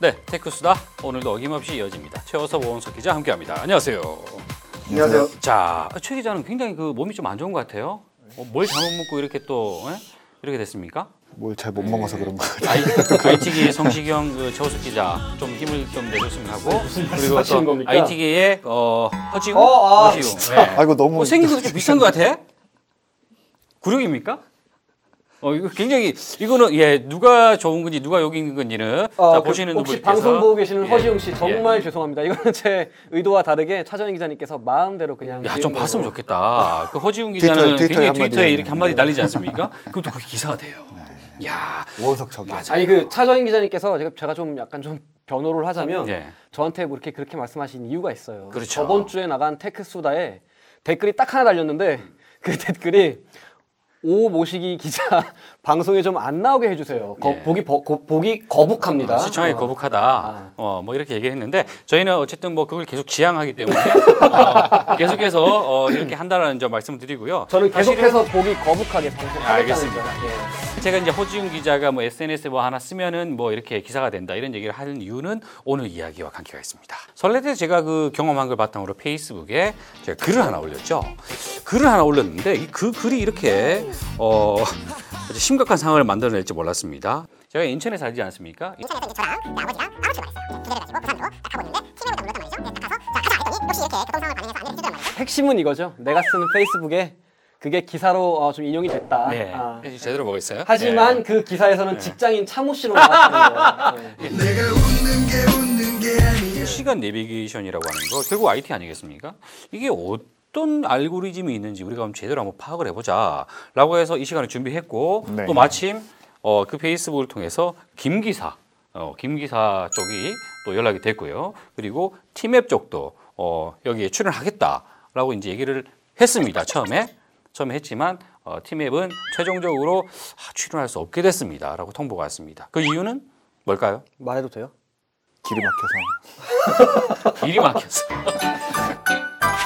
네, 테크수다 오늘도 어김없이 이어집니다. 최호섭 오원석 기자 함께합니다. 안녕하세요. 안녕하세요. 자, 최 기자는 굉장히 그 몸이 좀 안 좋은 것 같아요. 뭘 잘못 먹고 이렇게 또 이렇게 됐습니까? 뭘 잘 못 먹어서 그런 거 같아요. IT계의 성시경 최호섭 기자 좀 힘을 좀 내줬으면 하고 그리고 하시는 또 겁니까? IT계의 허지웅, 진짜. 네. 아이고 너무 생긴 것도 좀 비슷한 것 같아. 구룡입니까? 이거 굉장히 이거는 누가 좋은 건지 누가 욕인 건지는 자, 보시는 혹시 분께서 방송 보고 계시는 허지웅 씨 예. 정말 죄송합니다. 이거는 제 의도와 다르게 차정희 기자님께서 마음대로 그냥 좀 지은 봤으면 거로. 좋겠다. 그 허지웅 기자는 트위터에 굉장히 한마디 트위터에 이렇게 한마디 날리지 않습니까? 그것도 그 기사가 돼요. 야, 오원석 저기. 맞아. 아니 그 차정희 기자님께서 제가 좀 약간 좀 변호를 하자면 예. 저한테 뭐 그렇게 말씀하신 이유가 있어요. 그렇죠. 저번 주에 나간 테크수다에 댓글이 딱 하나 달렸는데 그 댓글이 오 모시기 기자 방송에 좀 안 나오게 해주세요. 예. 보기 거북합니다. 시청하기 거북하다. 뭐 이렇게 얘기했는데 저희는 어쨌든 뭐 그걸 계속 지향하기 때문에 계속해서 이렇게 한다라는 점 말씀을 드리고요. 저는 사실은 계속해서 보기 거북하게 방송하겠다는 알겠습니다. 점. 예. 제가 이제 허지웅 기자가 뭐 SNS에 뭐 하나 쓰면은 뭐 이렇게 기사가 된다 이런 얘기를 하는 이유는 오늘 이야기와 관계가 있습니다. 설레 때 제가 그 경험한 걸 바탕으로 페이스북에 제가 글을 하나 올렸죠. 글을 하나 올렸는데 그 글이 이렇게 아주 심각한 상황을 만들어낼지 몰랐습니다. 제가 인천에 살지 않습니까? 인천에서 이제 저랑 아버지랑 아버지가 있어요. 기대를 가지고 부산으로 딱 가고 있는데 팀을 딱 눌렀단 말이죠. 딱 가서 자 가자 했더니 역시 이렇게 교통 상황을 반영해서 안내를 해주더란 말이죠. 핵심은 이거죠. 내가 쓰는 페이스북에 그게 기사로 좀 인용이 됐다. 네, 아. 제대로 보고 있어요. 하지만 그 기사에서는 직장인 차모 씨로 나왔다는 거예요. 네. 시간 내비게이션이라고 하는 거 결국 IT 아니겠습니까? 이게 어떤 알고리즘이 있는지 우리가 한번 제대로 한번 파악을 해보자라고 해서 이 시간을 준비했고 네. 또 마침 그 페이스북을 통해서 김 기사 쪽이 또 연락이 됐고요. 그리고 팀앱 쪽도 여기에 출연하겠다라고 이제 얘기를 했습니다. 처음에 했지만 팀앱은 최종적으로 출연할 수 없게 됐습니다라고 통보가 왔습니다. 그 이유는 뭘까요? 말해도 돼요? 길이 막혀서. 길이 막혔어.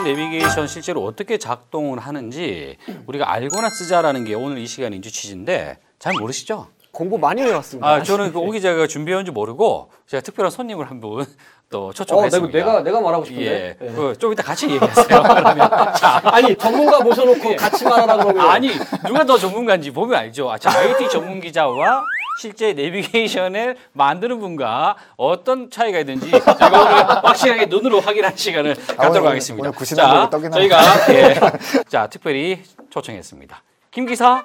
내비게이션 실제로 어떻게 작동을 하는지 우리가 알고나 쓰자라는 게 오늘 이 시간 인주 취지인데 잘 모르시죠? 공부 많이 해왔습니다. 저는 그 오 기자가 준비한 줄 모르고 제가 특별한 손님을 한 분 또 초청했습니다. 내가 말하고 싶은데. 예, 예. 좀 이따 같이 얘기하세요. 그러면 자, 아니 전문가 모셔놓고 같이 말하라 그러면. 아니 누가 더 전문가인지 보면 알죠. 자, IT 전문 기자와 실제 내비게이션을 만드는 분과 어떤 차이가 있는지 저희가 오늘 확실하게 눈으로 확인할 시간을 갖도록 오늘 하겠습니다. 90년대로 떡이나 저희가 자 특별히 초청했습니다. 김 기사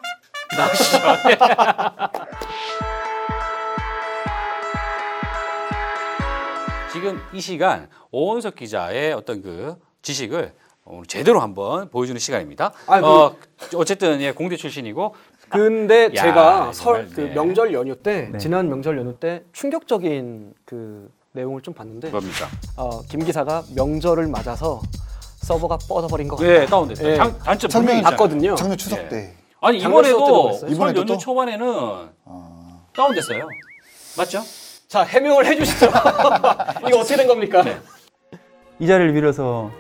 나오시죠. 지금 이 시간 오원석 기자의 어떤 그 지식을 오늘 제대로 한번 보여주는 시간입니다. 어쨌든 공대 출신이고 근데 야, 제가 정말, 그 네. 명절 연휴 때 지난 명절 연휴 때 충격적인 그 내용을 좀 봤는데 뭡니까? 김 기사가 명절을 맞아서 서버가 뻗어버린 것 같다. 네, 다운됐어요. 예. 단점 작년 분명히 있잖아요. 봤거든요. 작년 추석 예. 때. 아니 작년 수업 때도 이번에도 그랬어요? 설 이번에도 연휴 또? 초반에는 다운됐어요. 맞죠? 자 해명을 해주시죠. 이거 어떻게 된 겁니까? 네. 이 자리를 빌어서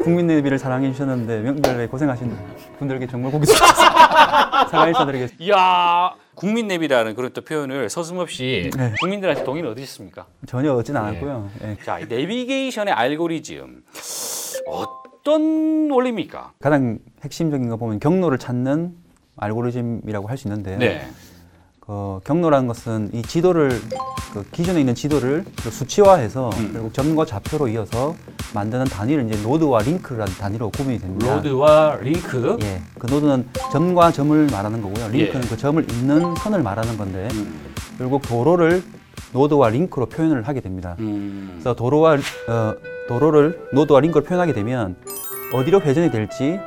국민 내비를 사랑해 주셨는데 명절에 고생하신 분들께 정말 고개 숙여서 사과 인사드리겠습니다. 이야 국민 내비라는 그런 또 표현을 서슴없이 네. 국민들한테 동의는 얻으셨습니까? 전혀 얻진 않았고요. 예. 자, 이 내비게이션의 알고리즘 어떤 원리입니까? 가장 핵심적인 거 보면 경로를 찾는 알고리즘이라고 할 수 있는데요. 네. 경로라는 것은 이 지도를 기존에 있는 지도를 수치화해서 결국 점과 좌표로 이어서 만드는 단위를 이제 노드와 링크라는 단위로 구분이 됩니다. 로드와 링크. 예, 그 노드는 점과 점을 말하는 거고요. 링크는 그 점을 잇는 선을 말하는 건데 결국 도로를 노드와 링크로 표현을 하게 됩니다. 그래서 도로를 노드와 링크로 표현하게 되면 어디로 회전이 될지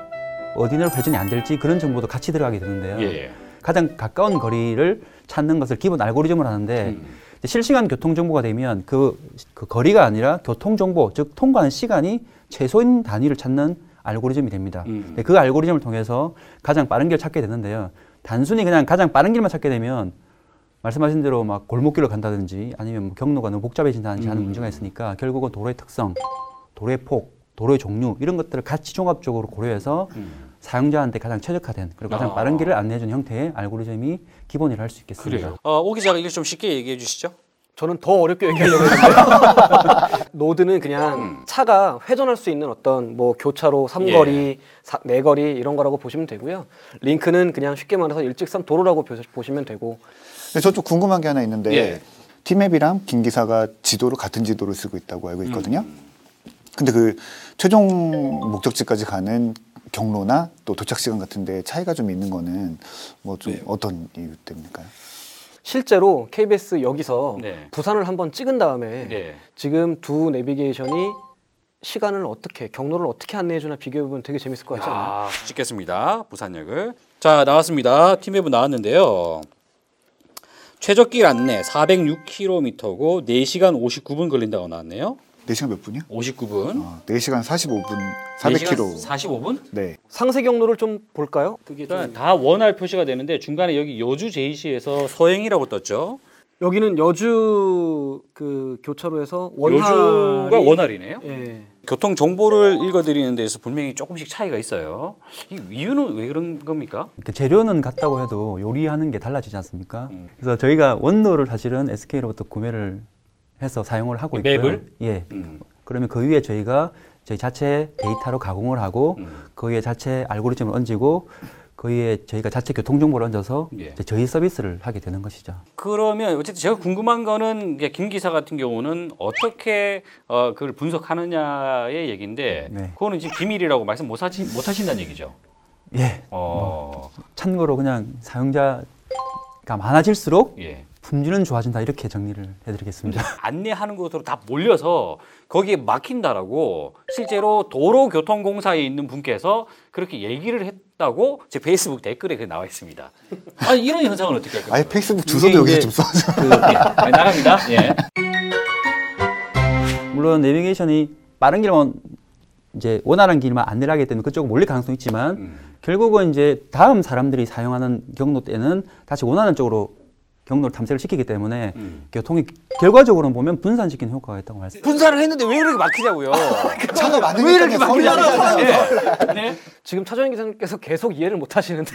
어디로 회전이 안 될지 그런 정보도 같이 들어가게 되는데요. 예. 가장 가까운 거리를 찾는 것을 기본 알고리즘을 하는데 실시간 교통 정보가 되면 그 거리가 아니라 교통 정보, 즉 통과하는 시간이 최소인 단위를 찾는 알고리즘이 됩니다. 그 알고리즘을 통해서 가장 빠른 길을 찾게 되는데요. 단순히 그냥 가장 빠른 길만 찾게 되면 말씀하신 대로 막 골목길로 간다든지 아니면 뭐 경로가 너무 복잡해진다든지 하는 문제가 있으니까 결국은 도로의 특성, 도로의 폭, 도로의 종류 이런 것들을 같이 종합적으로 고려해서 사용자한테 가장 최적화된 그리고 가장 빠른 길을 안내해주는 형태의 알고리즘이 기본이라 할 수 있겠습니다. 그래요. 오 기자가 이걸 좀 쉽게 얘기해 주시죠. 저는 더 어렵게 얘기하려고 했는데 노드는 그냥 차가 회전할 수 있는 어떤 뭐 교차로, 삼거리, 네거리 이런 거라고 보시면 되고요. 링크는 그냥 쉽게 말해서 일직선 도로라고 보시면 되고. 근데 저 좀 궁금한 게 하나 있는데 예. 티맵이랑 김기사가 지도를 같은 지도를 쓰고 있다고 알고 있거든요. 근데 그 최종 목적지까지 가는 경로나 또 도착 시간 같은데 차이가 좀 있는 거는 뭐 좀 어떤 이유 때문일까요? 실제로 KBS 여기서 네. 부산을 한번 찍은 다음에 네. 지금 지금 두 내비게이션이 시간을 어떻게 경로를 어떻게 안내해주나 비교해보면 되게 재밌을 것 같지 않나요? 아, 찍겠습니다. 부산역을. 자, 나왔습니다. 팀맵은 나왔는데요. 최저길 안내 406km고 4시간 59분 걸린다고 나왔네요. 4시간 몇 분이요? 59분. 4시간 45분 400km. 45분? 네. 상세 경로를 좀 볼까요? 그게 좀 다 원활 표시가 되는데 중간에 여기 여주 제이시에서 서행이라고 떴죠. 여기는 여주 그 교차로에서 원활이 여주가 원활이네요. 예. 교통 정보를 읽어드리는 데서 분명히 조금씩 차이가 있어요. 이 이유는 왜 그런 겁니까? 이렇게 재료는 같다고 해도 요리하는 게 달라지지 않습니까? 그래서 저희가 원로를 사실은 SK로부터 구매를 해서 사용을 하고 있고요. 맵을? 예. 그러면 그 위에 저희가 저희 자체 데이터로 가공을 하고 그 위에 자체 알고리즘을 얹고 그 위에 저희가 자체 교통 정보를 얹어서 예. 이제 저희 서비스를 하게 되는 것이죠. 그러면 어쨌든 제가 궁금한 거는 이제 김 기사 같은 경우는 어떻게 그걸 분석하느냐의 얘기인데 네. 그거는 지금 비밀이라고 말씀 못 하신다는 얘기죠. 예. 어, 참고로 그냥 사용자가 많아질수록 예. 품질은 좋아진다 이렇게 정리를 해드리겠습니다. 안내하는 곳으로 다 몰려서 거기에 막힌다라고 실제로 도로교통공사에 있는 분께서 그렇게 얘기를 했다고 제 페이스북 댓글에 그 나와 있습니다. 아니 이런 현상은 어떻게 할까요? 아예 페이스북 주소도 여기서 좀 써줘. 예, 나갑니다. 예. 물론 내비게이션이 빠른 길만 이제 원활한 길만 안내를 하기 때문에 그쪽으로 몰릴 가능성이 있지만 결국은 이제 다음 사람들이 사용하는 경로 때는 다시 원하는 쪽으로 경로를 탐색을 시키기 때문에 교통이 결과적으로는 보면 분산시키는 효과가 있다고 말씀드립니다. 분산을 했는데 왜 이렇게 막히냐고요? 차가 많으니까 왜 이렇게 막히냐고요? 막히냐고. 네. 지금 차정현 기자님께서 계속 이해를 못 하시는데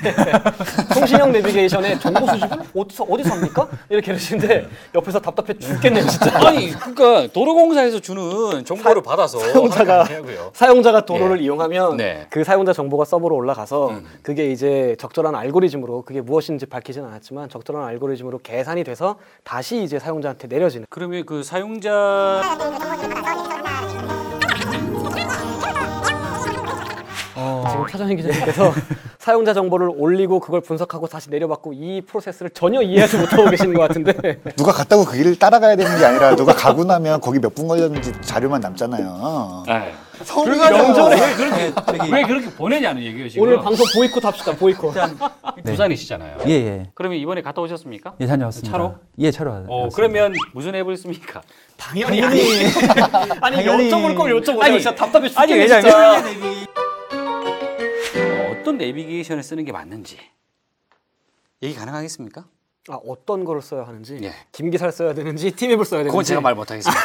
통신형 내비게이션의 정보 수집을 어디서 합니까? 이렇게 이러시는데 옆에서 답답해 죽겠네요 진짜. 아니 그러니까 도로공사에서 주는 정보를 받아서 사용자가 도로를 예. 이용하면 네. 그 사용자 정보가 서버로 올라가서 그게 이제 적절한 알고리즘으로 그게 무엇인지 밝히지는 않았지만 적절한 알고리즘으로 계산이 돼서 다시 이제 사용자한테 내려지는. 그러면 그 사용자 지금 차정현 기자님께서 사용자 정보를 올리고 그걸 분석하고 다시 내려받고 이 프로세스를 전혀 이해하지 못하고 계시는 것 같은데. 누가 갔다고 그 길을 따라가야 되는 게 아니라 누가 가고 나면 거기 몇 분 걸렸는지 자료만 남잖아요. 명절에 왜 그렇게 보내냐는 얘기예요 지금. 오늘 방송 보이콧 합시다. 보이콧. 부산이시잖아요. 예, 예. 그러면 이번에 갔다 오셨습니까? 예, 다녀왔습니다. 차로? 예, 차로. 왔습니다. 그러면 무슨 앱을 씁니까? 당연히 아니 여쭤볼 거면 여쭤보세요. 아니, 진짜 답답해 아니, 죽겠네 왜냐면- 진짜. 어떤 내비게이션을 쓰는 게 맞는지 얘기 가능하겠습니까? 아, 어떤 거를 써야 하는지, 예. 김기사를 써야 되는지, 팀앱을 써야 되는지. 그건 제가 말 못하겠습니다.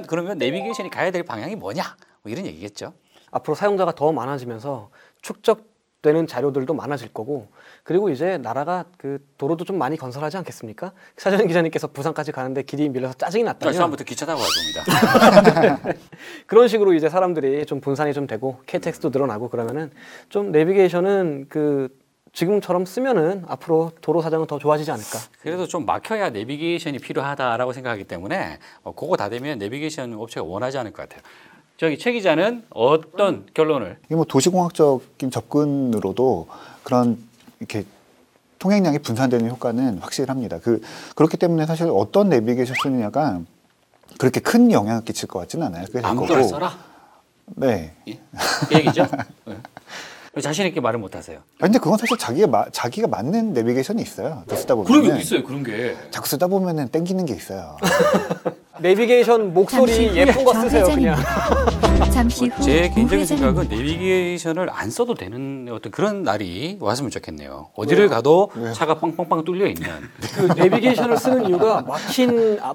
그러면 내비게이션이 가야 될 방향이 뭐냐? 뭐 이런 얘기겠죠. 앞으로 사용자가 더 많아지면서 축적되는 자료들도 많아질 거고, 그리고 이제 나라가 그 도로도 좀 많이 건설하지 않겠습니까? 차정현 기자님께서 부산까지 가는데 길이 밀려서 짜증이 났다면 다음부터 기차 타고 갈 겁니다. 그런 식으로 이제 사람들이 좀 분산이 좀 되고 KTX도 늘어나고 그러면은 좀 내비게이션은 그 지금처럼 쓰면은 앞으로 도로 사정은 더 좋아지지 않을까. 그래도 좀 막혀야 내비게이션이 필요하다라고 생각하기 때문에 그거 다 되면 내비게이션 업체가 원하지 않을 것 같아요. 저기 최 기자는 어떤 결론을? 이게 뭐 도시공학적인 접근으로도 그런 이렇게 통행량이 분산되는 효과는 확실합니다. 그렇기 때문에 사실 어떤 내비게이션 쓰느냐가 그렇게 큰 영향을 끼칠 것 같지는 않아요. 그게 될 아무거나 거고. 써라. 네. 예? 그 얘기죠? 네. 자신 있게 말을 못 하세요. 근데 그건 사실 자기가 맞는 내비게이션이 있어요. 또 쓰다 보면. 그런 게 있어요. 그런 게. 자꾸 쓰다 보면은 땡기는 게 있어요. 내비게이션 목소리 예쁜 거 쓰세요 그냥. 잠시 후 제 개인적인 우회전입니다. 생각은 내비게이션을 안 써도 되는 어떤 그런 날이 왔으면 좋겠네요. 어디를 가도 차가 빵빵빵 뚫려 있는. 그 내비게이션을 쓰는 이유가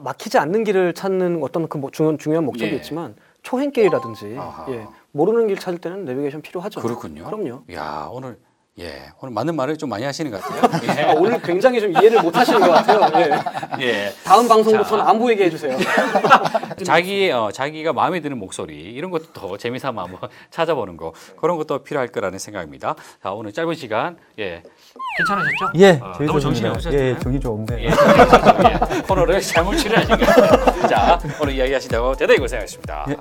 막히지 않는 길을 찾는 어떤 그 중요한 목적이 예. 있지만 초행길이라든지 아하. 예, 모르는 길 찾을 때는 내비게이션 필요하죠. 그렇군요. 그럼요. 야 오늘 예, 오늘 맞는 말을 좀 많이 하시는 것 같아요. 아, 오늘 굉장히 좀 이해를 못 하시는 것 같아요. 예. 예. 다음 방송부터는 안 보이게 해주세요. 자기가 마음에 드는 목소리 이런 것도 더 재미삼아 한번 찾아보는 거 그런 것도 필요할 거라는 생각입니다. 자, 오늘 짧은 시간 괜찮으셨죠? 예, 너무 정신이 없으셨잖아요. 예, 정신 좋은데. 예, 예, 코너를 잘못 출연하신 거예요. 자, 오늘 이야기하시다고 대단히 고생하셨습니다. 예.